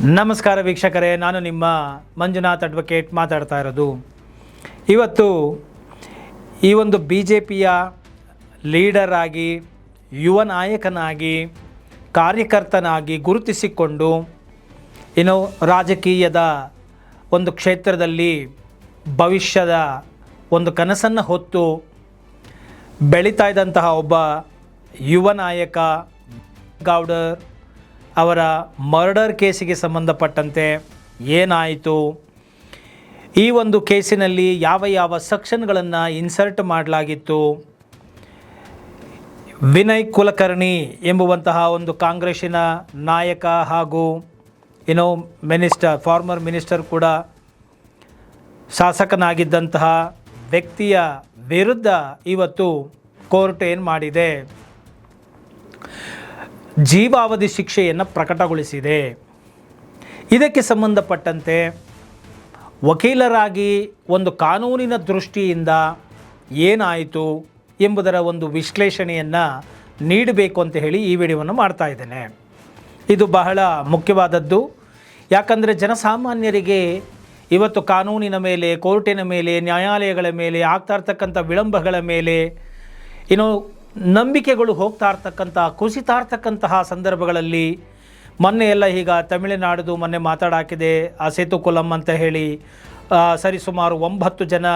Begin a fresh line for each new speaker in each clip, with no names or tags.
ನಮಸ್ಕಾರ ವೀಕ್ಷಕರೇ, ನಾನು ನಿಮ್ಮ ಮಂಜುನಾಥ್ ಅಡ್ವೊಕೇಟ್ ಮಾತಾಡ್ತಾ ಇರೋದು. ಇವತ್ತು ಈ ಒಂದು BJPಯ ಲೀಡರ್ ಆಗಿ, ಯುವ ನಾಯಕನಾಗಿ, ಕಾರ್ಯಕರ್ತನಾಗಿ ಗುರುತಿಸಿಕೊಂಡು ರಾಜಕೀಯದ ಒಂದು ಕ್ಷೇತ್ರದಲ್ಲಿ ಭವಿಷ್ಯದ ಒಂದು ಕನಸನ್ನು ಹೊತ್ತು ಬೆಳೀತಾ ಇದ್ದಂತಹ ಒಬ್ಬ ಯುವ ನಾಯಕ ಗೌಡರ್ ಅವರ ಮರ್ಡರ್ ಕೇಸಿಗೆ ಸಂಬಂಧಪಟ್ಟಂತೆ ಏನಾಯಿತು, ಈ ಒಂದು ಕೇಸಿನಲ್ಲಿ ಯಾವ ಯಾವ ಸೆಕ್ಷನ್ಗಳನ್ನು ಇನ್ಸರ್ಟ್ ಮಾಡಲಾಗಿತ್ತು, ವಿನಯ್ ಕುಲಕರ್ಣಿ ಎಂಬುವಂತಹ ಒಂದು ಕಾಂಗ್ರೆಸ್ಸಿನ ನಾಯಕ ಹಾಗೂ ಫಾರ್ಮರ್ ಮಿನಿಸ್ಟರ್ ಕೂಡ ಶಾಸಕನಾಗಿದ್ದಂತಹ ವ್ಯಕ್ತಿಯ ವಿರುದ್ಧ ಇವತ್ತು ಕೋರ್ಟ್ ಏನು ಮಾಡಿದೆ, ಜೀವಾವಧಿ ಶಿಕ್ಷೆಯನ್ನು ಪ್ರಕಟಗೊಳಿಸಿದೆ. ಇದಕ್ಕೆ ಸಂಬಂಧಪಟ್ಟಂತೆ ವಕೀಲರಾಗಿ ಒಂದು ಕಾನೂನಿನ ದೃಷ್ಟಿಯಿಂದ ಏನಾಯಿತು ಎಂಬುದರ ಒಂದು ವಿಶ್ಲೇಷಣೆಯನ್ನು ನೀಡಬೇಕು ಅಂತ ಹೇಳಿ ಈ ವಿಡಿಯೋವನ್ನು ಮಾಡ್ತಾ ಇದ್ದೇನೆ. ಇದು ಬಹಳ ಮುಖ್ಯವಾದದ್ದು. ಯಾಕಂದರೆ ಜನಸಾಮಾನ್ಯರಿಗೆ ಇವತ್ತು ಕಾನೂನಿನ ಮೇಲೆ, ಕೋರ್ಟಿನ ಮೇಲೆ, ನ್ಯಾಯಾಲಯಗಳ ಮೇಲೆ ಆಗ್ತಾ ಇರ್ತಕ್ಕಂಥ ವಿಳಂಬಗಳ ಮೇಲೆ ನಂಬಿಕೆಗಳು ಹೋಗ್ತಾ ಕುಸಿತಾ ಇರ್ತಕ್ಕಂತಹ ಸಂದರ್ಭಗಳಲ್ಲಿ ಮೊನ್ನೆ ಎಲ್ಲ ಈಗ ತಮಿಳುನಾಡು ಮೊನ್ನೆ ಮಾತಾಡಾಕಿದೆ ಆ ಸೇತುಕುಲಂ ಅಂತ ಹೇಳಿ ಸರಿಸುಮಾರು 9 ಜನ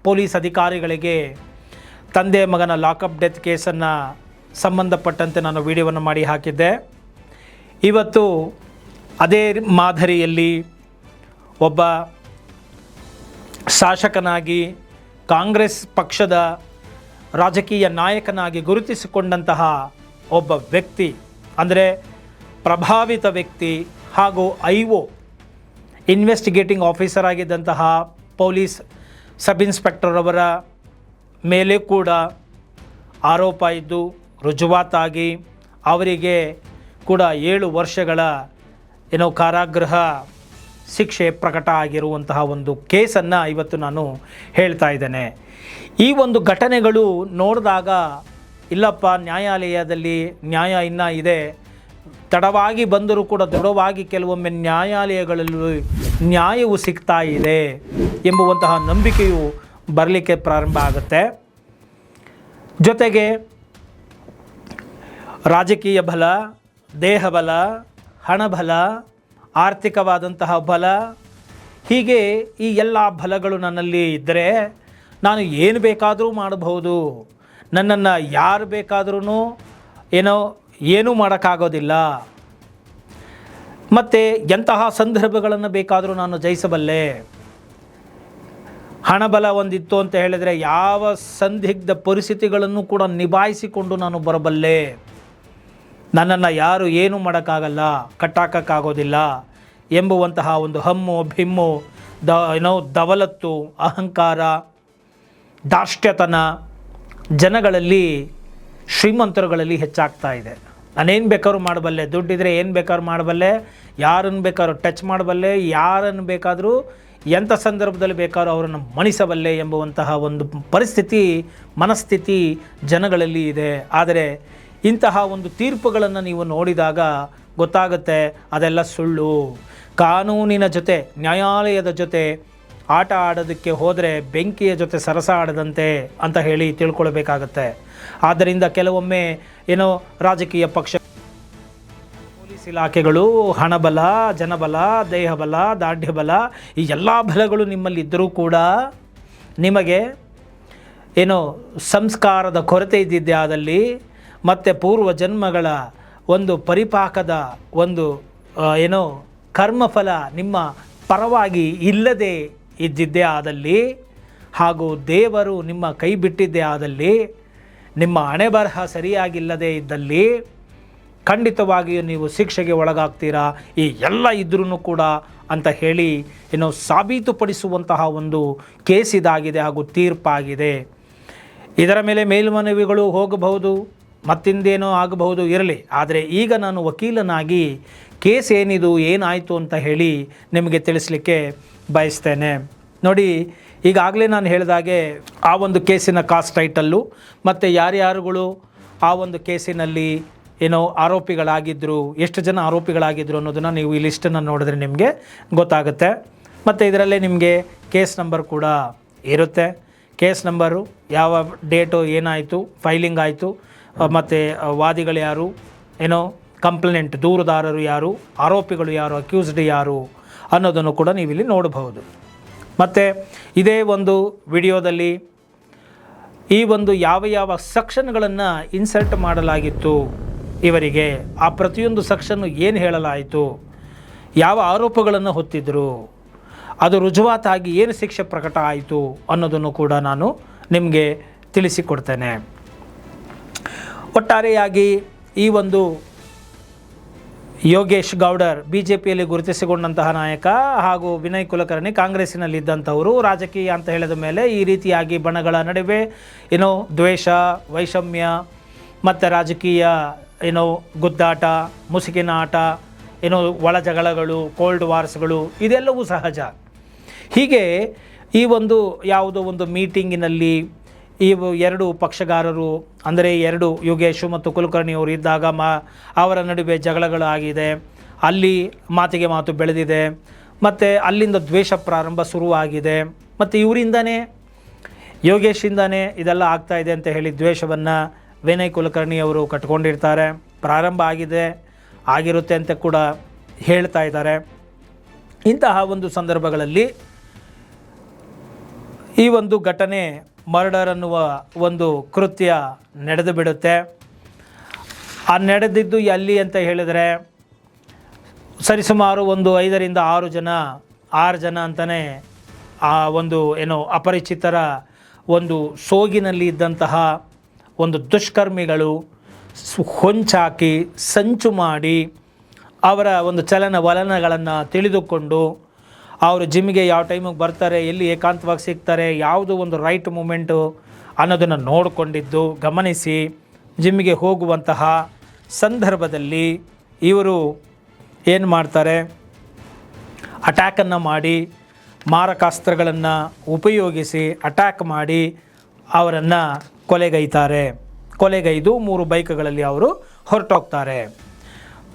ಪೊಲೀಸ್ ಅಧಿಕಾರಿಗಳಿಗೆ ತಂದೆ ಮಗನ ಲಾಕಪ್ ಡೆತ್ ಕೇಸನ್ನು ಸಂಬಂಧಪಟ್ಟಂತೆ ನಾನು ವಿಡಿಯೋವನ್ನು ಮಾಡಿ ಹಾಕಿದ್ದೆ. ಇವತ್ತು ಅದೇ ಮಾದರಿಯಲ್ಲಿ ಒಬ್ಬ ಶಾಸಕನಾಗಿ ಕಾಂಗ್ರೆಸ್ ಪಕ್ಷದ ರಾಜಕೀಯ ನಾಯಕನಾಗಿ ಗುರುತಿಸಿಕೊಂಡಂತಹ ಒಬ್ಬ ವ್ಯಕ್ತಿ, ಅಂದರೆ ಪ್ರಭಾವಿತ ವ್ಯಕ್ತಿ ಹಾಗೂ IO ಇನ್ವೆಸ್ಟಿಗೇಟಿಂಗ್ ಆಫೀಸರ್ ಆಗಿದ್ದಂತಹ ಪೊಲೀಸ್ ಸಬ್ ಇನ್ಸ್ಪೆಕ್ಟರ್ ಅವರ ಮೇಲೆ ಕೂಡ ಆರೋಪ ಇದ್ದು ರುಜುವಾತಾಗಿ ಅವರಿಗೆ ಕೂಡ 7 ವರ್ಷಗಳ ಕಾರಾಗೃಹ ಶಿಕ್ಷೆ ಪ್ರಕಟ ಆಗಿರುವಂತಹ ಒಂದು ಕೇಸನ್ನು ಇವತ್ತು ನಾನು ಹೇಳ್ತಾ ಇದ್ದೇನೆ. ಈ ಒಂದು ಘಟನೆಗಳು ನೋಡಿದಾಗ ಇಲ್ಲಪ್ಪ, ನ್ಯಾಯಾಲಯದಲ್ಲಿ ನ್ಯಾಯ ಇನ್ನೂ ಇದೆ, ತಡವಾಗಿ ಬಂದರೂ ಕೂಡ ದೃಢವಾಗಿ ಕೆಲವೊಮ್ಮೆ ನ್ಯಾಯಾಲಯಗಳಲ್ಲಿ ನ್ಯಾಯವು ಸಿಗ್ತಾ ಇದೆ ಎಂಬುವಂತಹ ನಂಬಿಕೆಯು ಬರಲಿಕ್ಕೆ ಪ್ರಾರಂಭ ಆಗುತ್ತೆ. ಜೊತೆಗೆ ರಾಜಕೀಯ ಬಲ, ದೇಹ ಬಲ, ಹಣಬಲ, ಆರ್ಥಿಕವಾದಂತಹ ಬಲ, ಹೀಗೆ ಈ ಎಲ್ಲ ಬಲಗಳು ನನ್ನಲ್ಲಿ ಇದ್ದರೆ ನಾನು ಏನು ಬೇಕಾದರೂ ಮಾಡಬಹುದು, ನನ್ನನ್ನು ಯಾರು ಬೇಕಾದ್ರೂ ಏನೂ ಮಾಡೋಕ್ಕಾಗೋದಿಲ್ಲ, ಮತ್ತು ಎಂತಹ ಸಂದರ್ಭಗಳನ್ನು ಬೇಕಾದರೂ ನಾನು ಜಯಿಸಬಲ್ಲೆ, ಹಣಬಲ ಒಂದಿತ್ತು ಅಂತ ಹೇಳಿದರೆ ಯಾವ ಸಂದಿಗ್ಧ ಪರಿಸ್ಥಿತಿಗಳನ್ನು ಕೂಡ ನಿಭಾಯಿಸಿಕೊಂಡು ನಾನು ಬರಬಲ್ಲೆ, ನನ್ನನ್ನು ಯಾರು ಏನೂ ಮಾಡೋಕ್ಕಾಗಲ್ಲ, ಕಟ್ಟಾಕೋಕ್ಕಾಗೋದಿಲ್ಲ ಎಂಬುವಂತಹ ಒಂದು ಹಮ್ಮು ಭಿಮ್ಮು ದವಲತ್ತು, ಅಹಂಕಾರ, ದಾಷ್ಟ್ಯತನ ಜನಗಳಲ್ಲಿ, ಶ್ರೀಮಂತರುಗಳಲ್ಲಿ ಹೆಚ್ಚಾಗ್ತಾ ಇದೆ. ನಾನೇನು ಬೇಕಾದ್ರೂ ಮಾಡಬಲ್ಲೆ, ದುಡ್ಡಿದ್ರೆ ಏನು ಬೇಕಾದ್ರೂ ಮಾಡಬಲ್ಲೆ, ಯಾರನ್ನು ಬೇಕಾದ್ರೂ ಟಚ್ ಮಾಡಬಲ್ಲೆ, ಯಾರನ್ನು ಬೇಕಾದರೂ ಎಂಥ ಸಂದರ್ಭದಲ್ಲಿ ಬೇಕಾದ್ರೂ ಅವರನ್ನು ಮಣಿಸಬಲ್ಲೆ ಎಂಬುವಂತಹ ಒಂದು ಮನಸ್ಥಿತಿ ಜನಗಳಲ್ಲಿ ಇದೆ. ಆದರೆ ಇಂತಹ ಒಂದು ತೀರ್ಪುಗಳನ್ನು ನೀವು ನೋಡಿದಾಗ ಗೊತ್ತಾಗುತ್ತೆ ಅದೆಲ್ಲ ಸುಳ್ಳು. ಕಾನೂನಿನ ಜೊತೆ, ನ್ಯಾಯಾಲಯದ ಜೊತೆ ಆಟ ಆಡೋದಕ್ಕೆ ಹೋದರೆ ಬೆಂಕಿಯ ಜೊತೆ ಸರಸ ಆಡದಂತೆ ಅಂತ ಹೇಳಿ ತಿಳ್ಕೊಳ್ಬೇಕಾಗತ್ತೆ. ಆದ್ದರಿಂದ ಕೆಲವೊಮ್ಮೆ ರಾಜಕೀಯ ಪಕ್ಷ, ಪೊಲೀಸ್ ಇಲಾಖೆಗಳು, ಹಣಬಲ, ಜನಬಲ, ದೇಹಬಲ, ದಾಢ್ಯಬಲ, ಈ ಎಲ್ಲ ಬಲಗಳು ನಿಮ್ಮಲ್ಲಿದ್ದರೂ ಕೂಡ ನಿಮಗೆ ಸಂಸ್ಕಾರದ ಕೊರತೆ ಇದ್ದಿದ್ದೇ ಆದಲ್ಲಿ, ಮತ್ತು ಪೂರ್ವ ಜನ್ಮಗಳ ಒಂದು ಪರಿಪಾಕದ ಒಂದು ಕರ್ಮಫಲ ನಿಮ್ಮ ಪರವಾಗಿ ಇಲ್ಲದೆ ಇದ್ದಿದ್ದೇ ಆದಲ್ಲಿ, ಹಾಗೂ ದೇವರು ನಿಮ್ಮ ಕೈ ಬಿಟ್ಟಿದ್ದೇ ಆದಲ್ಲಿ, ನಿಮ್ಮ ಹಣೆ ಬರಹ ಸರಿಯಾಗಿಲ್ಲದೆ ಇದ್ದಲ್ಲಿ ಖಂಡಿತವಾಗಿಯೂ ನೀವು ಶಿಕ್ಷೆಗೆ ಒಳಗಾಗ್ತೀರಾ. ಈ ಎಲ್ಲ ಇದ್ರೂ ಕೂಡ ಅಂತ ಹೇಳಿ ಸಾಬೀತುಪಡಿಸುವಂತಹ ಒಂದು ಕೇಸ್ ಇದಾಗಿದೆ ಹಾಗೂ ತೀರ್ಪಾಗಿದೆ. ಇದರ ಮೇಲೆ ಮೇಲ್ಮನವಿಗಳು ಹೋಗಬಹುದು, ಮತ್ತಿಂದೇನೋ ಆಗಬಹುದು, ಇರಲಿ. ಆದರೆ ಈಗ ನಾನು ವಕೀಲನಾಗಿ ಕೇಸ್ ಏನಿದು, ಏನಾಯಿತು ಅಂತ ಹೇಳಿ ನಿಮಗೆ ತಿಳಿಸ್ಲಿಕ್ಕೆ ಬಯಸ್ತೇನೆ. ನೋಡಿ, ಈಗಾಗಲೇ ನಾನು ಹೇಳಿದಾಗೆ ಆ ಒಂದು ಕೇಸಿನ ಕಾಸ್ಟ್ ಟೈಟಲ್ಲು ಮತ್ತು ಯಾರ್ಯಾರುಗಳು ಆ ಒಂದು ಕೇಸಿನಲ್ಲಿ ಆರೋಪಿಗಳಾಗಿದ್ದರು, ಎಷ್ಟು ಜನ ಆರೋಪಿಗಳಾಗಿದ್ದರು ಅನ್ನೋದನ್ನು ನೀವು ಈ ಲಿಸ್ಟನ್ನು ನೋಡಿದ್ರೆ ನಿಮಗೆ ಗೊತ್ತಾಗುತ್ತೆ. ಮತ್ತು ಇದರಲ್ಲೇ ನಿಮಗೆ ಕೇಸ್ ನಂಬರ್ ಕೂಡ ಇರುತ್ತೆ. ಕೇಸ್ ನಂಬರು, ಯಾವ ಡೇಟು ಏನಾಯಿತು, ಫೈಲಿಂಗ್ ಆಯಿತು, ಮತ್ತು ವಾದಿಗಳು ಯಾರು, ಕಂಪ್ಲೇಂಟ್ ದೂರುದಾರರು ಯಾರು, ಆರೋಪಿಗಳು ಯಾರು, ಅಕ್ಯೂಸ್ಡ್ ಯಾರು ಅನ್ನೋದನ್ನು ಕೂಡ ನೀವಿಲ್ಲಿ ನೋಡಬಹುದು. ಮತ್ತು ಇದೇ ಒಂದು ವಿಡಿಯೋದಲ್ಲಿ ಈ ಒಂದು ಯಾವ ಸೆಕ್ಷನ್ಗಳನ್ನು ಇನ್ಸರ್ಟ್ ಮಾಡಲಾಗಿತ್ತು ಇವರಿಗೆ, ಆ ಪ್ರತಿಯೊಂದು ಸೆಕ್ಷನ್ನು ಏನು ಹೇಳಲಾಯಿತು, ಯಾವ ಆರೋಪಗಳನ್ನು ಹೊತ್ತಿದ್ರು, ಅದು ರುಜುವಾತಾಗಿ ಏನು ಶಿಕ್ಷೆ ಪ್ರಕಟ ಆಯಿತು ಅನ್ನೋದನ್ನು ಕೂಡ ನಾನು ನಿಮಗೆ ತಿಳಿಸಿಕೊಡ್ತೇನೆ. ಒಟ್ಟಾರೆಯಾಗಿ ಈ ಒಂದು ಯೋಗೇಶ್ ಗೌಡರ್ BJPಯಲ್ಲಿ ಗುರುತಿಸಿಕೊಂಡಂತಹ ನಾಯಕ ಹಾಗೂ ವಿನಯ್ ಕುಲಕರ್ಣಿ ಕಾಂಗ್ರೆಸ್ಸಿನಲ್ಲಿದ್ದಂಥವರು, ರಾಜಕೀಯ ಅಂತ ಹೇಳಿದ ಮೇಲೆ ಈ ರೀತಿಯಾಗಿ ಬಣಗಳ ನಡುವೆ ದ್ವೇಷ, ವೈಷಮ್ಯ ಮತ್ತು ರಾಜಕೀಯ ಗುದ್ದಾಟ, ಮುಸುಕಿನ ಆಟ, ಒಳ ಜಗಳಗಳು, ಕೋಲ್ಡ್ ವಾರ್ಸ್ಗಳು ಇದೆಲ್ಲವೂ ಸಹಜ. ಹೀಗೆ ಈ ಒಂದು ಯಾವುದೋ ಒಂದು ಮೀಟಿಂಗಿನಲ್ಲಿ ಈ ಎರಡು ಪಕ್ಷಗಾರರು ಅಂದರೆ ಯೋಗೇಶು ಮತ್ತು ಕುಲಕರ್ಣಿಯವರು ಇದ್ದಾಗ ಅವರ ನಡುವೆ ಜಗಳಗಳಾಗಿದೆ, ಅಲ್ಲಿ ಮಾತಿಗೆ ಮಾತು ಬೆಳೆದಿದೆ, ಮತ್ತು ಅಲ್ಲಿಂದ ದ್ವೇಷ ಪ್ರಾರಂಭ ಶುರುವಾಗಿದೆ. ಮತ್ತು ಇವರಿಂದನೇ, ಯೋಗೇಶಿಂದನೇ ಇದೆಲ್ಲ ಆಗ್ತಾ ಇದೆ ಅಂತ ಹೇಳಿ ದ್ವೇಷವನ್ನು ವಿನಯ್ ಕುಲಕರ್ಣಿಯವರು ಕಟ್ಕೊಂಡಿರ್ತಾರೆ. ಪ್ರಾರಂಭ ಆಗಿರುತ್ತೆ ಅಂತ ಕೂಡ ಹೇಳ್ತಾ ಇದ್ದಾರೆ. ಇಂತಹ ಒಂದು ಸಂದರ್ಭಗಳಲ್ಲಿ ಈ ಒಂದು ಘಟನೆ, ಮರ್ಡರ್ ಅನ್ನುವ ಒಂದು ಕೃತ್ಯ ನಡೆದು ಬಿಡುತ್ತೆ. ಆ ನಡೆದಿದ್ದು ಎಲ್ಲಿ ಅಂತ ಹೇಳಿದರೆ ಸರಿಸುಮಾರು ಒಂದು 5 ರಿಂದ 6 ಜನ ಅಂತಲೇ ಆ ಒಂದು ಅಪರಿಚಿತರ ಒಂದು ಸೋಗಿನಲ್ಲಿ ಇದ್ದಂತಹ ಒಂದು ದುಷ್ಕರ್ಮಿಗಳು ಹೊಂಚಾಕಿ ಸಂಚು ಮಾಡಿ ಅವರ ಒಂದು ಚಲನವಲನಗಳನ್ನು ತಿಳಿದುಕೊಂಡು ಅವರು ಜಿಮ್ಗೆ ಯಾವ ಟೈಮಿಗೆ ಬರ್ತಾರೆ, ಎಲ್ಲಿ ಏಕಾಂತವಾಗಿ ಸಿಗ್ತಾರೆ, ಯಾವುದು ಒಂದು ರೈಟ್ ಮೂಮೆಂಟು ಅನ್ನೋದನ್ನು ನೋಡಿಕೊಂಡಿದ್ದು ಗಮನಿಸಿ ಜಿಮ್ಗೆ ಹೋಗುವಂತಹ ಸಂದರ್ಭದಲ್ಲಿ ಇವರು ಏನು ಮಾಡ್ತಾರೆ, ಅಟ್ಯಾಕನ್ನು ಮಾಡಿ ಮಾರಕಾಸ್ತ್ರಗಳನ್ನು ಉಪಯೋಗಿಸಿ ಅಟ್ಯಾಕ್ ಮಾಡಿ ಅವರನ್ನು ಕೊಲೆಗೈದು 3 ಬೈಕ್ಗಳಲ್ಲಿ ಅವರು ಹೊರಟೋಗ್ತಾರೆ.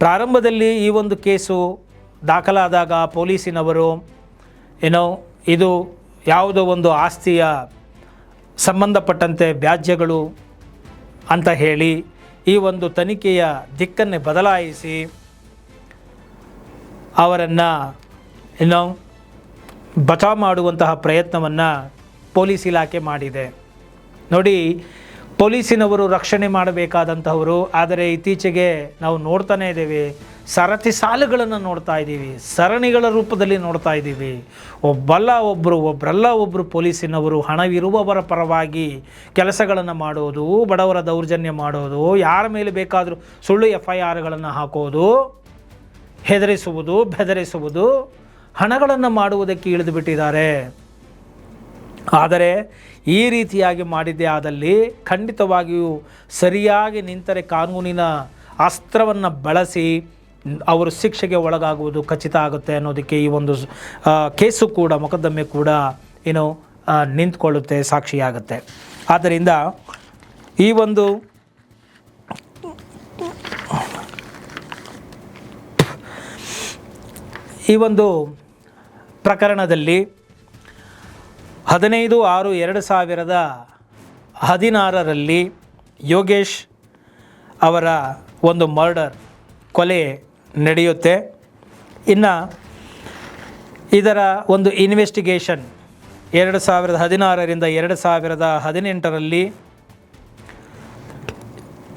ಪ್ರಾರಂಭದಲ್ಲಿ ಈ ಒಂದು ಕೇಸು ದಾಖಲಾದಾಗ ಪೊಲೀಸಿನವರು ಇದು ಯಾವುದೋ ಒಂದು ಆಸ್ತಿಯ ಸಂಬಂಧಪಟ್ಟಂತೆ ವ್ಯಾಜ್ಯಗಳು ಅಂತ ಹೇಳಿ ಈ ಒಂದು ತನಿಖೆಯ ದಿಕ್ಕನ್ನೇ ಬದಲಾಯಿಸಿ ಅವರನ್ನು ಬಚಾವ್ ಮಾಡುವಂತಹ ಪ್ರಯತ್ನವನ್ನು ಪೊಲೀಸ್ ಇಲಾಖೆ ಮಾಡಿದೆ. ನೋಡಿ, ಪೊಲೀಸಿನವರು ರಕ್ಷಣೆ ಮಾಡಬೇಕಾದಂಥವರು, ಆದರೆ ಇತ್ತೀಚೆಗೆ ನಾವು ನೋಡ್ತಾನೇ ಇದ್ದೇವೆ, ಸರತಿ ಸಾಲುಗಳನ್ನು ನೋಡ್ತಾ ಇದ್ದೀವಿ, ಸರಣಿಗಳ ರೂಪದಲ್ಲಿ ನೋಡ್ತಾ ಇದ್ದೀವಿ. ಒಬ್ಬರಲ್ಲ ಒಬ್ಬರು ಪೊಲೀಸಿನವರು ಹಣವಿರುವವರ ಪರವಾಗಿ ಕೆಲಸಗಳನ್ನು ಮಾಡೋದು, ಬಡವರ ದೌರ್ಜನ್ಯ ಮಾಡೋದು, ಯಾರ ಮೇಲೆ ಬೇಕಾದರೂ ಸುಳ್ಳು FIRಗಳನ್ನು ಹಾಕೋದು, ಹೆದರಿಸುವುದು, ಬೆದರಿಸುವುದು, ಹಣಗಳನ್ನು ಮಾಡುವುದಕ್ಕೆ ಇಳಿದು ಬಿಟ್ಟಿದ್ದಾರೆ. ಆದರೆ ಈ ರೀತಿಯಾಗಿ ಮಾಡಿದ್ದೇ ಆದಲ್ಲಿ ಖಂಡಿತವಾಗಿಯೂ ಸರಿಯಾಗಿ ನಿಂತರೆ ಕಾನೂನಿನ ಅಸ್ತ್ರವನ್ನು ಬಳಸಿ ಅವರು ಶಿಕ್ಷೆಗೆ ಒಳಗಾಗುವುದು ಖಚಿತ ಆಗುತ್ತೆ ಅನ್ನೋದಕ್ಕೆ ಈ ಒಂದು ಕೇಸು ಕೂಡ, ಮೊಕದ್ದಮೆ ಕೂಡ ನಿಂತ್ಕೊಳ್ಳುತ್ತೆ, ಸಾಕ್ಷಿಯಾಗುತ್ತೆ. ಆದ್ದರಿಂದ ಈ ಒಂದು ಪ್ರಕರಣದಲ್ಲಿ 15/6/2016 ಯೋಗೇಶ್ ಅವರ ಒಂದು ಕೊಲೆ ನಡೆಯುತ್ತೆ. ಇನ್ನು ಇದರ ಒಂದು ಇನ್ವೆಸ್ಟಿಗೇಷನ್ 2016 ರಿಂದ 2018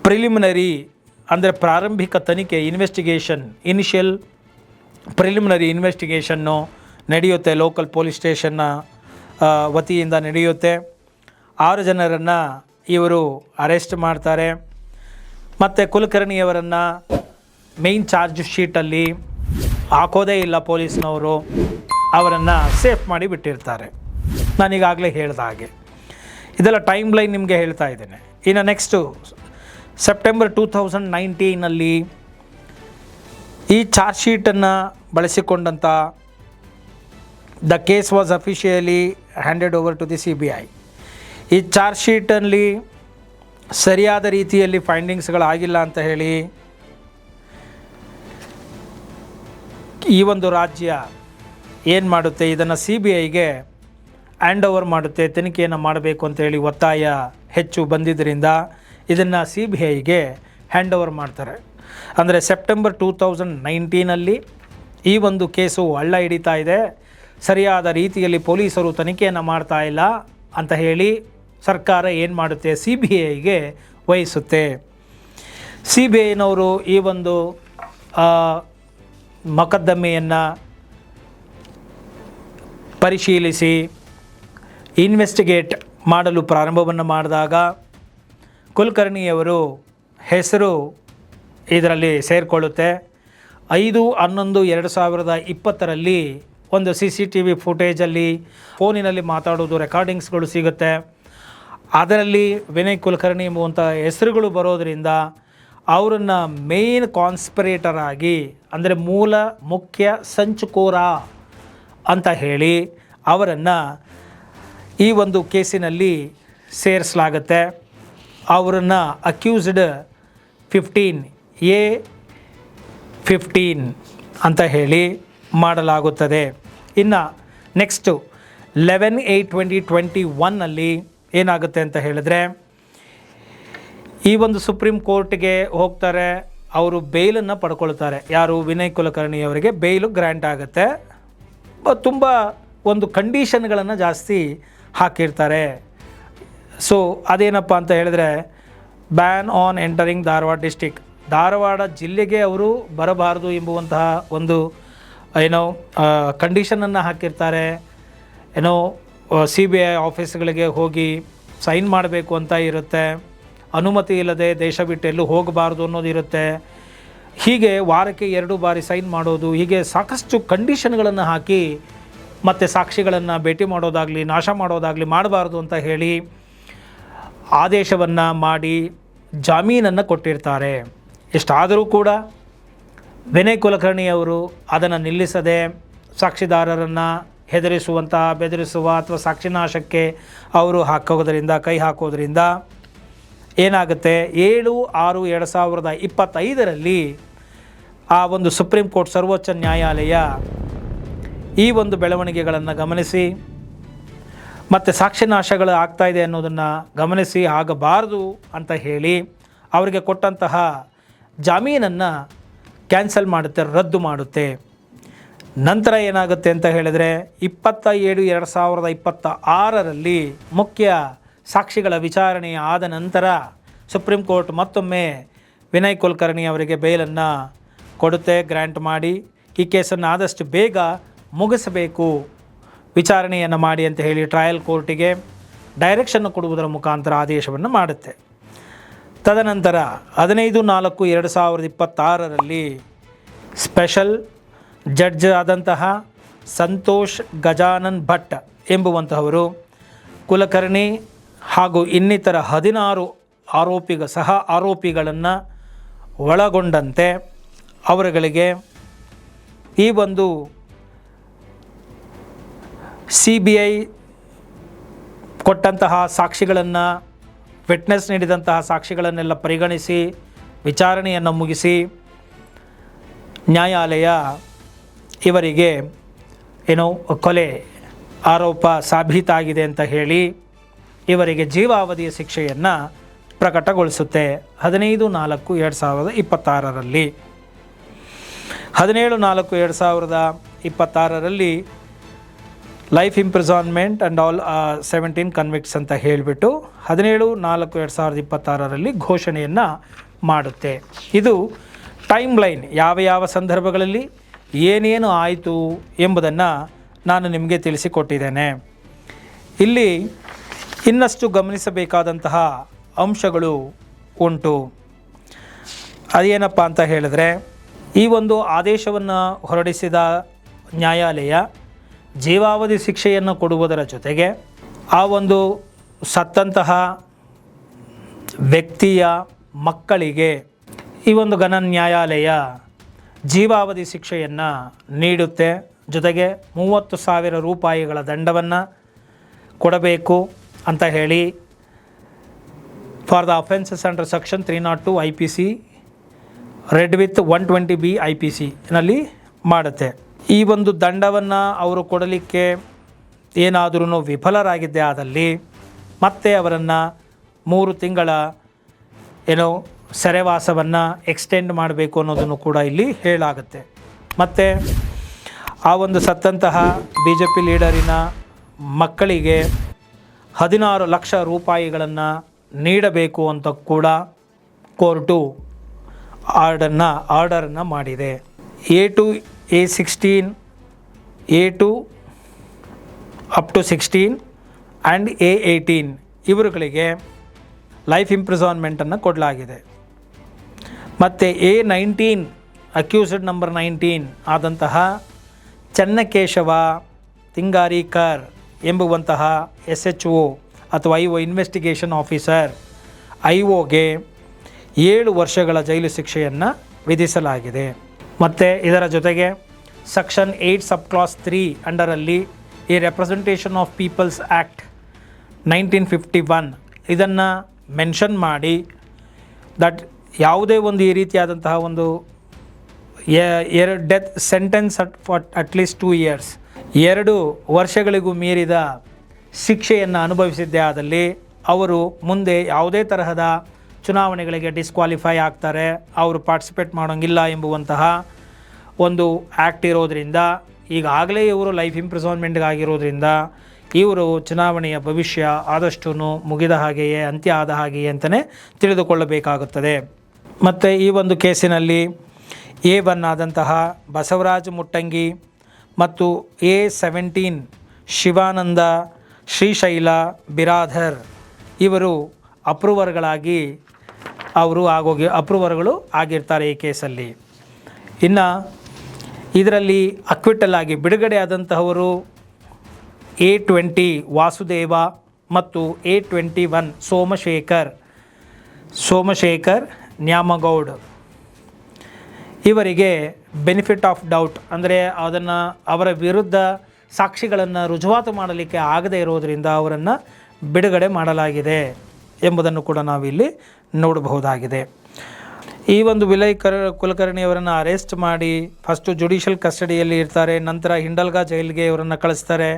ಪ್ರಿಲಿಮಿನರಿ ಅಂದರೆ ಪ್ರಾರಂಭಿಕ ತನಿಖೆ, ಇನಿಷಿಯಲ್ ಪ್ರಿಲಿಮಿನರಿ ಇನ್ವೆಸ್ಟಿಗೇಷನ್ನು ನಡೆಯುತ್ತೆ. ಲೋಕಲ್ ಪೊಲೀಸ್ ಸ್ಟೇಷನ್ನ ವತಿಯಿಂದ ನಡೆಯುತ್ತೆ. 6 ಜನರನ್ನು ಇವರು ಅರೆಸ್ಟ್ ಮಾಡ್ತಾರೆ. ಮತ್ತು ಕುಲಕರ್ಣಿಯವರನ್ನು ಮೇಯ್ನ್ ಚಾರ್ಜ್ ಶೀಟಲ್ಲಿ ಹಾಕೋದೇ ಇಲ್ಲ ಪೊಲೀಸ್ನವರು, ಅವರನ್ನು ಸೇಫ್ ಮಾಡಿ ಬಿಟ್ಟಿರ್ತಾರೆ. ನಾನೀಗಾಗಲೇ ಹೇಳ್ದ ಹಾಗೆ ಇದೆಲ್ಲ ಟೈಮ್ ಲೈನ್ ನಿಮಗೆ ಹೇಳ್ತಾ ಇದ್ದೇನೆ. ಇನ್ನು ನೆಕ್ಸ್ಟು ಸೆಪ್ಟೆಂಬರ್ 2019 ಈ ಚಾರ್ಜ್ ಶೀಟನ್ನು ಬಳಸಿಕೊಂಡಂಥ the case was officially handed over to the CBI. ಈ ಚಾರ್ಜ್ ಶೀಟಲ್ಲಿ ಸರಿಯಾದ ರೀತಿಯಲ್ಲಿ ಫೈಂಡಿಂಗ್ಸ್ಗಳಾಗಿಲ್ಲ ಅಂತ ಹೇಳಿ ಈ ಒಂದು ರಾಜ್ಯ ಏನು ಮಾಡುತ್ತೆ, ಇದನ್ನು CBIಗೆ ಹ್ಯಾಂಡ್ ಓವರ್ ಮಾಡುತ್ತೆ, ತನಿಖೆಯನ್ನು ಮಾಡಬೇಕು ಅಂತೇಳಿ ಒತ್ತಾಯ ಹೆಚ್ಚು ಬಂದಿದ್ದರಿಂದ ಇದನ್ನು CBIಗೆ ಹ್ಯಾಂಡ್ ಓವರ್ ಮಾಡ್ತಾರೆ. ಅಂದರೆ ಸೆಪ್ಟೆಂಬರ್ 2019 ಈ ಒಂದು ಕೇಸು ಹಳ್ಳ ಹಿಡಿತಾ ಇದೆ, ಸರಿಯಾದ ರೀತಿಯಲ್ಲಿ ಪೊಲೀಸರು ತನಿಖೆಯನ್ನು ಮಾಡ್ತಾ ಇಲ್ಲ ಅಂತ ಹೇಳಿ ಸರ್ಕಾರ ಏನು ಮಾಡುತ್ತೆ, CBIಗೆ ವಹಿಸುತ್ತೆ. CBIನವರು ಈ ಒಂದು ಮೊಕದ್ದಮೆಯನ್ನು ಪರಿಶೀಲಿಸಿ ಇನ್ವೆಸ್ಟಿಗೇಟ್ ಮಾಡಲು ಪ್ರಾರಂಭವನ್ನು ಮಾಡಿದಾಗ ಕುಲಕರ್ಣಿಯವರು ಹೆಸರು ಇದರಲ್ಲಿ ಸೇರಿಕೊಳ್ಳುತ್ತೆ. 5/11/2020 ಒಂದು CCTV ಫುಟೇಜಲ್ಲಿ ಫೋನಿನಲ್ಲಿ ಮಾತಾಡೋದು ರೆಕಾರ್ಡಿಂಗ್ಸ್ಗಳು ಸಿಗುತ್ತೆ. ಅದರಲ್ಲಿ ವಿನಯ್ ಕುಲಕರ್ಣಿ ಎಂಬುವಂಥ ಹೆಸರುಗಳು ಬರೋದರಿಂದ ಅವರನ್ನು ಮೇನ್ ಕಾನ್ಸ್ಪಿರೇಟರ್ ಆಗಿ, ಅಂದರೆ ಮೂಲ ಮುಖ್ಯ ಸಂಚುಕೋರ ಅಂತ ಹೇಳಿ ಅವರನ್ನು ಈ ಒಂದು ಕೇಸಿನಲ್ಲಿ ಸೇರಿಸಲಾಗುತ್ತೆ. ಅವರನ್ನು ಅಕ್ಯೂಸ್ಡ್ 15A15 ಅಂತ ಹೇಳಿ ಮಾಡಲಾಗುತ್ತದೆ. ಇನ್ನು ನೆಕ್ಸ್ಟು 11/8/2021 ಏನಾಗುತ್ತೆ ಅಂತ ಹೇಳಿದ್ರೆ, ಈ ಒಂದು ಸುಪ್ರೀಂ ಕೋರ್ಟ್ಗೆ ಹೋಗ್ತಾರೆ, ಅವರು ಬೇಲನ್ನು ಪಡ್ಕೊಳ್ತಾರೆ. ಯಾರು, ವಿನಯ್ ಕುಲಕರ್ಣಿಯವರಿಗೆ ಬೇಲು ಗ್ರ್ಯಾಂಟ್ ಆಗುತ್ತೆ. ತುಂಬ ಒಂದು ಕಂಡೀಷನ್ಗಳನ್ನು ಜಾಸ್ತಿ ಹಾಕಿರ್ತಾರೆ. ಸೊ ಅದೇನಪ್ಪ ಅಂತ ಹೇಳಿದ್ರೆ, ban on entering Dharwad district, Dharwad ಜಿಲ್ಲೆಗೆ ಅವರು ಬರಬಾರದು ಎಂಬುವಂತಹ ಒಂದು ಕಂಡೀಷನನ್ನು ಹಾಕಿರ್ತಾರೆ. CBI ಆಫೀಸ್ಗಳಿಗೆ ಹೋಗಿ ಸೈನ್ ಮಾಡಬೇಕು ಅಂತ ಇರುತ್ತೆ, ಅನುಮತಿ ಇಲ್ಲದೆ ದೇಶ ಬಿಟ್ಟು ಎಲ್ಲೂ ಹೋಗಬಾರ್ದು ಅನ್ನೋದು ಇರುತ್ತೆ. ಹೀಗೆ ವಾರಕ್ಕೆ 2 ಬಾರಿ ಸೈನ್ ಮಾಡೋದು, ಹೀಗೆ ಸಾಕಷ್ಟು ಕಂಡೀಷನ್ಗಳನ್ನು ಹಾಕಿ ಮತ್ತು ಸಾಕ್ಷಿಗಳನ್ನು ಭೇಟಿ ಮಾಡೋದಾಗಲಿ ನಾಶ ಮಾಡೋದಾಗಲಿ ಮಾಡಬಾರ್ದು ಅಂತ ಹೇಳಿ ಆದೇಶವನ್ನು ಮಾಡಿ ಜಾಮೀನನ್ನು ಕೊಟ್ಟಿರ್ತಾರೆ. ಇಷ್ಟಾದರೂ ಕೂಡ ವಿನಯ್ ಕುಲಕರ್ಣಿಯವರು ಅದನ್ನು ನಿಲ್ಲಿಸದೆ ಸಾಕ್ಷಿದಾರರನ್ನು ಹೆದರಿಸುವಂತಹ, ಬೆದರಿಸುವ ಅಥವಾ ಸಾಕ್ಷಿನಾಶಕ್ಕೆ ಅವರು ಕೈ ಹಾಕೋದ್ರಿಂದ ಏನಾಗುತ್ತೆ, 7/6/2025 ಆ ಒಂದು ಸುಪ್ರೀಂ ಕೋರ್ಟ್ ಸರ್ವೋಚ್ಚ ನ್ಯಾಯಾಲಯ ಈ ಒಂದು ಬೆಳವಣಿಗೆಗಳನ್ನು ಗಮನಿಸಿ ಮತ್ತು ಸಾಕ್ಷಿನಾಶಗಳು ಆಗ್ತಾಯಿದೆ ಅನ್ನೋದನ್ನು ಗಮನಿಸಿ ಆಗಬಾರ್ದು ಅಂತ ಹೇಳಿ ಅವರಿಗೆ ಕೊಟ್ಟಂತಹ ಜಾಮೀನನ್ನು ಕ್ಯಾನ್ಸಲ್ ಮಾಡುತ್ತೆ, ರದ್ದು ಮಾಡುತ್ತೆ. ನಂತರ ಏನಾಗುತ್ತೆ ಅಂತ ಹೇಳಿದರೆ 27/2026 ಮುಖ್ಯ ಸಾಕ್ಷಿಗಳ ವಿಚಾರಣೆ ಆದ ನಂತರ ಸುಪ್ರೀಂ ಕೋರ್ಟ್ ಮತ್ತೊಮ್ಮೆ ವಿನಯ್ ಕುಲಕರ್ಣಿ ಅವರಿಗೆ ಬೇಲನ್ನು ಕೊಡುತ್ತೆ, ಗ್ರ್ಯಾಂಟ್ ಮಾಡಿ ಈ ಕೇಸನ್ನು ಆದಷ್ಟು ಬೇಗ ಮುಗಿಸಬೇಕು, ವಿಚಾರಣೆಯನ್ನು ಮಾಡಿ ಅಂತ ಹೇಳಿ ಟ್ರಯಲ್ ಕೋರ್ಟಿಗೆ ಡೈರೆಕ್ಷನ್ ಕೊಡುವುದರ ಮುಖಾಂತರ ಆದೇಶವನ್ನು ಮಾಡುತ್ತೆ. ತದನಂತರ 15/4/2026 ಸ್ಪೆಷಲ್ ಜಡ್ಜ್ ಆದಂತಹ ಸಂತೋಷ್ ಗಜಾನನ್ ಭಟ್ ಎಂಬುವಂತಹವರು ಕುಲಕರ್ಣಿ ಹಾಗೂ ಇನ್ನಿತರ 16 ಆರೋಪಿಗಳನ್ನು ಒಳಗೊಂಡಂತೆ ಅವರುಗಳಿಗೆ ಈ ಒಂದು CBI ಕೊಟ್ಟಂತಹ ಸಾಕ್ಷಿಗಳನ್ನು, ವಿಟ್ನೆಸ್ ನೀಡಿದಂತಹ ಸಾಕ್ಷಿಗಳನ್ನೆಲ್ಲ ಪರಿಗಣಿಸಿ ವಿಚಾರಣೆಯನ್ನು ಮುಗಿಸಿ ನ್ಯಾಯಾಲಯ ಇವರಿಗೆ ಕೊಲೆ ಆರೋಪ ಸಾಬೀತಾಗಿದೆ ಅಂತ ಹೇಳಿ ಇವರಿಗೆ ಜೀವಾವಧಿಯ ಶಿಕ್ಷೆಯನ್ನು ಪ್ರಕಟಗೊಳಿಸುತ್ತೆ. 15/4/2026 17/4/2026 ಲೈಫ್ ಇಂಪ್ರಿಸಾನ್ಮೆಂಟ್ ಆ್ಯಂಡ್ ಆಲ್ 17 ಕನ್ವಿಕ್ಟ್ಸ್ ಅಂತ ಹೇಳಿಬಿಟ್ಟು 17/4/2026 ಘೋಷಣೆಯನ್ನು ಮಾಡುತ್ತೆ. ಇದು ಟೈಮ್ ಲೈನ್, ಯಾವ ಸಂದರ್ಭಗಳಲ್ಲಿ ಏನೇನು ಆಯಿತು ಎಂಬುದನ್ನು ನಾನು ನಿಮಗೆ ತಿಳಿಸಿಕೊಟ್ಟಿದ್ದೇನೆ. ಇಲ್ಲಿ ಇನ್ನಷ್ಟು ಗಮನಿಸಬೇಕಾದಂತಹ ಅಂಶಗಳು ಉಂಟು. ಅದೇನಪ್ಪ ಅಂತ ಹೇಳಿದ್ರೆ, ಈ ಒಂದು ಆದೇಶವನ್ನು ಹೊರಡಿಸಿದ ನ್ಯಾಯಾಲಯ ಜೀವಾವಧಿ ಶಿಕ್ಷೆಯನ್ನು ಕೊಡುವುದರ ಜೊತೆಗೆ ಆ ಒಂದು ಸತ್ತಂತಹ ವ್ಯಕ್ತಿಯ ಮಕ್ಕಳಿಗೆ ಈ ಒಂದು ಘನ ನ್ಯಾಯಾಲಯ ಜೀವಾವಧಿ ಶಿಕ್ಷೆಯನ್ನು ನೀಡುತ್ತೆ. ಜೊತೆಗೆ 30,000 ರೂಪಾಯಿಗಳ ದಂಡವನ್ನು ಕೊಡಬೇಕು ಅಂತ ಹೇಳಿ for the offences under section 302 IPC red with 120B IPC ನಲ್ಲಿ ಮಾಡುತ್ತೆ. ಈ ಒಂದು ದಂಡವನ್ನು ಅವರು ಕೊಡಲಿಕ್ಕೆ ಏನಾದರೂ ವಿಫಲರಾಗಿದ್ದೇ ಆದಲ್ಲಿ ಮತ್ತೆ ಅವರನ್ನು 3 ತಿಂಗಳ ಸೆರೆವಾಸವನ್ನು ಎಕ್ಸ್ಟೆಂಡ್ ಮಾಡಬೇಕು ಅನ್ನೋದನ್ನು ಕೂಡ ಇಲ್ಲಿ ಹೇಳಾಗುತ್ತೆ. ಮತ್ತು ಆ ಒಂದು ಸತ್ತಂತಹ BJP ಲೀಡರಿನ ಮಕ್ಕಳಿಗೆ 16 ಲಕ್ಷ ರೂಪಾಯಿಗಳನ್ನು ನೀಡಬೇಕು ಅಂತ ಕೂಡ ಕೋರ್ಟು ಆರ್ಡರನ್ನು ಮಾಡಿದೆ. A2 A16 A2 up to 16 and A18 ಇವರುಗಳಿಗೆ ಲೈಫ್ ಇಂಪ್ರಿಸಾನ್ಮೆಂಟನ್ನು ಕೊಡಲಾಗಿದೆ. ಮತ್ತು A19 ಅಕ್ಯೂಸ್ಡ್ ನಂಬರ್ 19 ಆದಂತಹ ಚನ್ನಕೇಶವ ತಿಂಗಾರಿಕರ್ ಎಂಬುವಂತಹ SHO ಅಥವಾ IO ಇನ್ವೆಸ್ಟಿಗೇಷನ್ ಆಫೀಸರ್ IOಗೆ 7 ವರ್ಷಗಳ ಜೈಲು ಶಿಕ್ಷೆಯನ್ನು ವಿಧಿಸಲಾಗಿದೆ. ಮತ್ತು ಇದರ ಜೊತೆಗೆ ಸೆಕ್ಷನ್ 8 ಸಬ್ ಕ್ಲಾಸ್ 3 ಅಂಡರಲ್ಲಿ ಈ ರೆಪ್ರೆಸೆಂಟೇಷನ್ ಆಫ್ ಪೀಪಲ್ಸ್ ಆ್ಯಕ್ಟ್ 1951 ಇದನ್ನು ಮೆನ್ಷನ್ ಮಾಡಿ ದಟ್ ಯಾವುದೇ ಒಂದು ಈ ರೀತಿಯಾದಂತಹ ಒಂದು death sentence for at least 2 years 2 ವರ್ಷಗಳಿಗೂ ಮೀರಿದ ಶಿಕ್ಷೆಯನ್ನು ಅನುಭವಿಸಿದ್ದೇ ಆದಲ್ಲಿ ಅವರು ಮುಂದೆ ಯಾವುದೇ ತರಹದ ಚುನಾವಣೆಗಳಿಗೆ ಡಿಸ್ಕ್ವಾಲಿಫೈ ಆಗ್ತಾರೆ, ಅವರು ಪಾರ್ಟಿಸಿಪೇಟ್ ಮಾಡೋಂಗಿಲ್ಲ ಎಂಬುವಂತಹ ಒಂದು ಆ್ಯಕ್ಟ್ ಇರೋದರಿಂದ ಈಗಾಗಲೇ ಇವರು ಲೈಫ್ ಇಂಪ್ರಿಸಾನ್ಮೆಂಟ್ಗಾಗಿರೋದ್ರಿಂದ ಇವರು ಚುನಾವಣೆಯ ಭವಿಷ್ಯ ಆದಷ್ಟು ಮುಗಿದ ಹಾಗೆಯೇ ಅಂತ್ಯ ಆದ ಹಾಗೆಯೇ ಅಂತಲೇ ತಿಳಿದುಕೊಳ್ಳಬೇಕಾಗುತ್ತದೆ. ಮತ್ತು ಈ ಒಂದು ಕೇಸಿನಲ್ಲಿ A1 ಆದಂತಹ ಬಸವರಾಜ್ ಮುಟ್ಟಂಗಿ ಮತ್ತು A17 ಶಿವಾನಂದ ಶ್ರೀಶೈಲ ಬಿರಾಧರ್ ಇವರು ಅಪ್ರೂವರ್ಗಳು ಆಗಿರ್ತಾರೆ ಈ ಕೇಸಲ್ಲಿ. ಇನ್ನು ಇದರಲ್ಲಿ ಅಕ್ವಿಟಲ್ ಆಗಿ ಬಿಡುಗಡೆ ಆದಂತಹವರು A20 ವಾಸುದೇವ ಮತ್ತು A21 ಸೋಮಶೇಖರ್ ನ್ಯಾಮಗೌಡ್ ಇವರಿಗೆ ಬೆನಿಫಿಟ್ ಆಫ್ ಡೌಟ್ ಅಂದರೆ ಅವರ ವಿರುದ್ಧ ಸಾಕ್ಷಿಗಳನ್ನು ರುಜುವಾತು ಮಾಡಲಿಕ್ಕೆ ಆಗದೇ ಇರೋದರಿಂದ ಅವರನ್ನು ಬಿಡುಗಡೆ ಮಾಡಲಾಗಿದೆ ಎಂಬುದನ್ನು ಕೂಡ ನಾವಿಲ್ಲಿ ನೋಡಬಹುದಾಗಿದೆ. ಈ ಒಂದು ವಿಲಯ್ ಕುಲಕರ್ಣಿಯವರನ್ನು ಅರೆಸ್ಟ್ ಮಾಡಿ ಫಸ್ಟು ಜುಡಿಷಿಯಲ್ ಕಸ್ಟಡಿಯಲ್ಲಿ ಇರ್ತಾರೆ, ನಂತರ ಹಿಂಡಲ್ಗಾ ಜೈಲಿಗೆ ಇವರನ್ನು ಕಳಿಸ್ತಾರೆ.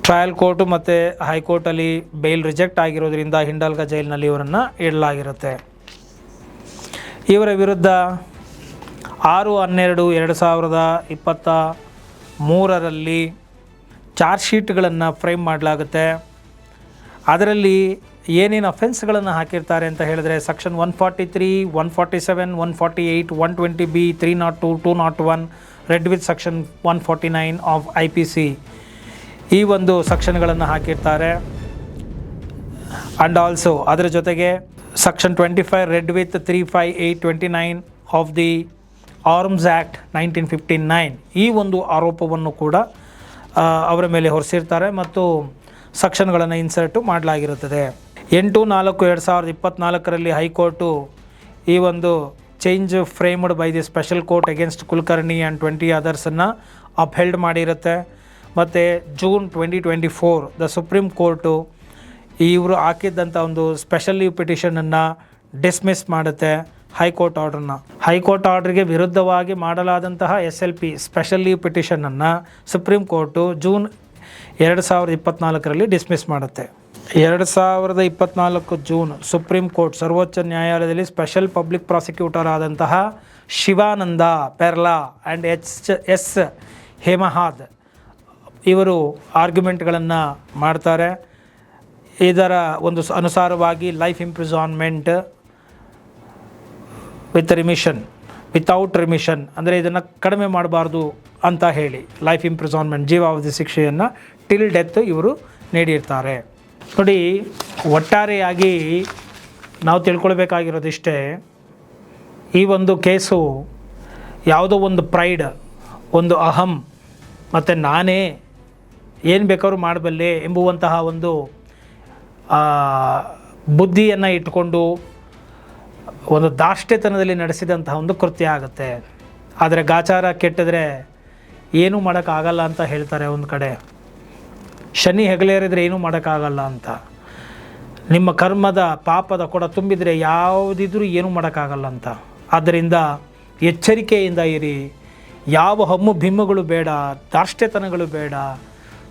ಟ್ರಯಲ್ ಕೋರ್ಟು ಮತ್ತು ಹೈಕೋರ್ಟಲ್ಲಿ ಬೇಲ್ ರಿಜೆಕ್ಟ್ ಆಗಿರೋದ್ರಿಂದ ಹಿಂಡಲ್ಗಾ ಜೈಲಿನಲ್ಲಿ ಇವರನ್ನು ಇಡಲಾಗಿರುತ್ತೆ. ಇವರ ವಿರುದ್ಧ 6/12/2023 ಚಾರ್ಜ್ ಶೀಟ್ಗಳನ್ನು ಫ್ರೇಮ್ ಮಾಡಲಾಗುತ್ತೆ. ಅದರಲ್ಲಿ ಏನೇನು ಅಫೆನ್ಸ್ಗಳನ್ನು ಹಾಕಿರ್ತಾರೆ ಅಂತ ಹೇಳಿದ್ರೆ section 143, 147, 148, 120B, 302, 201 red with section 149 of IPC ಈ ಒಂದು ಸೆಕ್ಷನ್ಗಳನ್ನು ಹಾಕಿರ್ತಾರೆ. ಆ್ಯಂಡ್ ಆಲ್ಸೋ ಅದರ ಜೊತೆಗೆ section 25 red with 35829 of the arms act 1959 ಈ ಒಂದು ಆರೋಪವನ್ನು ಕೂಡ ಅವರ ಮೇಲೆ ಹೊರಿಸಿರ್ತಾರೆ ಮತ್ತು ಸೆಕ್ಷನ್ಗಳನ್ನು ಇನ್ಸರ್ಟು ಮಾಡಲಾಗಿರುತ್ತದೆ. 8/4/2024 ಹೈಕೋರ್ಟು ಈ ಒಂದು change framed by the special court against Kulkarni and 20 ಅದರ್ಸನ್ನು ಅಪ್ಹೆಲ್ಡ್ ಮಾಡಿರುತ್ತೆ. ಮತ್ತು ಜೂನ್ 2024 ದ ಸುಪ್ರೀಂ ಕೋರ್ಟು ಇವರು ಹಾಕಿದ್ದಂಥ ಒಂದು ಸ್ಪೆಷಲ್ ಲೀವ್ ಪಿಟಿಷನನ್ನು ಡಿಸ್ಮಿಸ್ ಮಾಡುತ್ತೆ. ಹೈಕೋರ್ಟ್ ಆರ್ಡ್ರಿಗೆ ವಿರುದ್ಧವಾಗಿ ಮಾಡಲಾದಂತಹ SLP ಸ್ಪೆಷಲ್ ಲೀವ್ ಪಿಟಿಷನನ್ನು ಸುಪ್ರೀಂ ಕೋರ್ಟು ಜೂನ್ 2024 ಡಿಸ್ಮಿಸ್ ಮಾಡುತ್ತೆ. 2024 ಜೂನ್ ಸುಪ್ರೀಂ ಕೋರ್ಟ್ ಸರ್ವೋಚ್ಚ ನ್ಯಾಯಾಲಯದಲ್ಲಿ ಸ್ಪೆಷಲ್ ಪಬ್ಲಿಕ್ ಪ್ರಾಸಿಕ್ಯೂಟರ್ ಆದಂತಹ ಶಿವಾನಂದ ಪೆರ್ಲಾ ಆ್ಯಂಡ್ S ಹೇಮಹಾದ್ ಇವರು ಆರ್ಗ್ಯುಮೆಂಟ್ಗಳನ್ನು ಮಾಡ್ತಾರೆ. ಇದರ ಒಂದು ಅನುಸಾರವಾಗಿ ಲೈಫ್ ಇಂಪ್ರಿಸಾನ್ಮೆಂಟ್ ವಿತೌಟ್ ರಿಮಿಷನ್ ಅಂದರೆ ಇದನ್ನು ಕಡಿಮೆ ಮಾಡಬಾರ್ದು ಅಂತ ಹೇಳಿ ಲೈಫ್ ಇಂಪ್ರಿಸಾನ್ಮೆಂಟ್ ಜೀವಾವಧಿ ಶಿಕ್ಷೆಯನ್ನು ಟಿಲ್ ಡೆತ್ ಇವರು ನೀಡಿರ್ತಾರೆ. ನೋಡಿ, ಒಟ್ಟಾರೆಯಾಗಿ ನಾವು ತಿಳ್ಕೊಳ್ಬೇಕಾಗಿರೋದಿಷ್ಟೇ, ಈ ಒಂದು ಕೇಸು ಯಾವುದೋ ಒಂದು ಪ್ರೈಡ್, ಒಂದು ಅಹಂ ಮತ್ತು ನಾನೇ ಏನು ಬೇಕಾದ್ರೂ ಮಾಡಬಲ್ಲೆ ಎಂಬುವಂತಹ ಒಂದು ಬುದ್ಧಿಯನ್ನು ಇಟ್ಕೊಂಡು ಒಂದು ದಾಷ್ಟ್ಯತನದಲ್ಲಿ ನಡೆಸಿದಂತಹ ಒಂದು ಕೃತ್ಯ ಆಗುತ್ತೆ. ಆದರೆ ಗಾಚಾರ ಕೆಟ್ಟಿದ್ರೆ ಏನೂ ಮಾಡೋಕ್ಕಾಗಲ್ಲ ಅಂತ ಹೇಳ್ತಾರೆ. ಒಂದು ಕಡೆ ಶನಿ ಹೆಗಲೇರಿದ್ರೆ ಏನೂ ಮಾಡೋಕ್ಕಾಗಲ್ಲ ಅಂತ. ನಿಮ್ಮ ಕರ್ಮದ ಪಾಪದ ಕೊಡ ತುಂಬಿದರೆ ಯಾವುದಿದ್ರೂ ಏನೂ ಮಾಡೋಕ್ಕಾಗಲ್ಲ ಅಂತ. ಆದ್ದರಿಂದ ಎಚ್ಚರಿಕೆಯಿಂದ ಇರಿ. ಯಾವ ಹಮ್ಮು ಬಿಮ್ಮಗಳು ಬೇಡ, ಧಾರ್ಷ್ಟ್ಯತನಗಳು ಬೇಡ.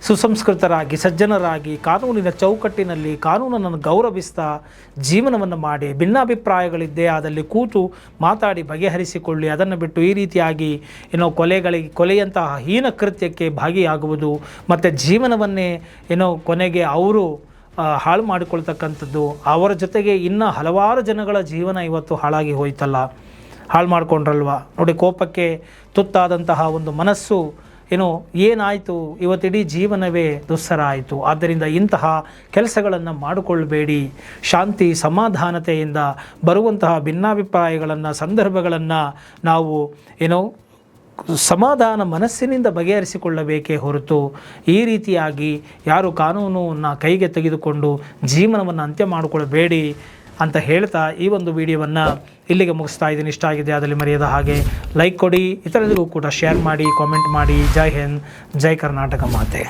ಸುಸಂಸ್ಕೃತರಾಗಿ ಸಜ್ಜನರಾಗಿ ಕಾನೂನಿನ ಚೌಕಟ್ಟಿನಲ್ಲಿ ಕಾನೂನನ್ನು ಗೌರವಿಸ್ತಾ ಜೀವನವನ್ನು ಮಾಡಿ, ಭಿನ್ನಾಭಿಪ್ರಾಯಗಳಿದ್ದೇ ಆದಲ್ಲಿ ಕೂತು ಮಾತಾಡಿ ಬಗೆಹರಿಸಿಕೊಳ್ಳಿ. ಅದನ್ನು ಬಿಟ್ಟು ಈ ರೀತಿಯಾಗಿ ಕೊಲೆಯಂತಹ ಹೀನ ಕೃತ್ಯಕ್ಕೆ ಭಾಗಿಯಾಗುವುದು ಮತ್ತು ಜೀವನವನ್ನೇ ಕೊನೆಗೆ ಅವರು ಹಾಳು ಮಾಡಿಕೊಳ್ತಕ್ಕಂಥದ್ದು, ಅವರ ಜೊತೆಗೆ ಇನ್ನೂ ಹಲವಾರು ಜನಗಳ ಜೀವನ ಇವತ್ತು ಹಾಳಾಗಿ ಹೋಯ್ತಲ್ಲ, ಹಾಳು ಮಾಡಿಕೊಂಡ್ರಲ್ವ. ನೋಡಿ, ಕೋಪಕ್ಕೆ ತುತ್ತಾದಂತಹ ಒಂದು ಮನಸ್ಸು ಏನಾಯಿತು, ಇವತ್ತಿಡೀ ಜೀವನವೇ ದುಸ್ಸರ ಆಯಿತು. ಆದ್ದರಿಂದ ಇಂತಹ ಕೆಲಸಗಳನ್ನು ಮಾಡಿಕೊಳ್ಳಬೇಡಿ. ಶಾಂತಿ ಸಮಾಧಾನತೆಯಿಂದ ಬರುವಂತಹ ಭಿನ್ನಾಭಿಪ್ರಾಯಗಳನ್ನು ಸಂದರ್ಭಗಳನ್ನು ನಾವು ಸಮಾಧಾನ ಮನಸ್ಸಿನಿಂದ ಬಗೆಹರಿಸಿಕೊಳ್ಳಬೇಕೇ ಹೊರತು ಈ ರೀತಿಯಾಗಿ ಯಾರು ಕಾನೂನನ್ನು ಕೈಗೆ ತೆಗೆದುಕೊಂಡು ಜೀವನವನ್ನು ಅಂತ್ಯ ಮಾಡಿಕೊಳ್ಳಬೇಡಿ ಅಂತ ಹೇಳ್ತಾ ಈ ಒಂದು ವಿಡಿಯೋವನ್ನು ಇಲ್ಲಿಗೆ ಮುಗಿಸ್ತಾ ಇದ್ದೀನಿ. ಇಷ್ಟ ಆಗಿದೆ ಅದರಲ್ಲಿ ಮರೆಯದ ಹಾಗೆ ಲೈಕ್ ಕೊಡಿ, ಇತರರಿಗೂ ಕೂಡ ಶೇರ್ ಮಾಡಿ, ಕಾಮೆಂಟ್ ಮಾಡಿ. ಜೈ ಹಿಂದ್, ಜೈ ಕರ್ನಾಟಕ ಮಾತೆ.